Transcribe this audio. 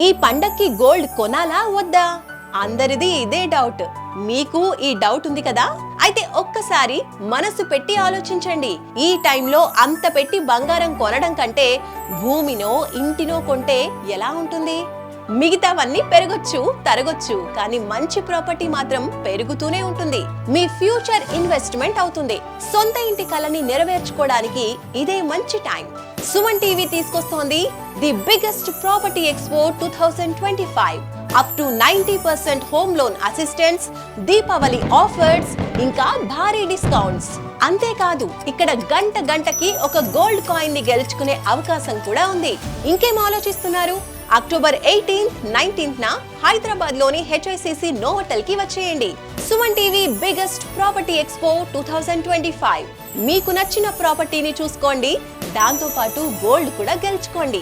ఈ పండక్కి గోల్డ్ కొనాలా వద్దా? అందరిది ఇదే డౌట్. మీకు ఈ డౌట్ ఉంది కదా? అయితే ఒక్కసారి మనసు పెట్టి ఆలోచించండి. ఈ టైంలో అంత పెట్టి బంగారం కొనడం కంటే భూమినో ఇంటినో కొంటే ఎలా ఉంటుంది? మిగతావన్నీ పెరగొచ్చు, తరగొచ్చు, కానీ మంచి ప్రాపర్టీ మాత్రం పెరుగుతూనే ఉంటుంది. మీ ఫ్యూచర్ ఇన్వెస్ట్మెంట్ అవుతుంది. సొంత ఇంటి కలని నెరవేర్చుకోవడానికి ఇదే మంచి టైం. సుమన్ టీవీ తీసుకొస్తోంది the biggest property expo 2025. Up to 90% home loan assistance, Deepavali offers, ఇంకా భారీ డిస్కౌంట్స్. అంతేకాదు ఇక్కడ గంటకి ఒక గోల్డ్ కాయిన్ ని గెలుచుకునే అవకాశం కూడా ఉంది. ఇంకేం ఆలోచిస్తున్నారు? అక్టోబర్ 18th, 19th హైదరాబాద్ లోని HICC నోవోటల్ కి వచ్చేయండి. Suman TV biggest property expo 2025. మీకు నచ్చిన ప్రాపర్టీని చూసుకోండి, దాంతో పాటు గోల్డ్ కూడా గెలుచుకోండి.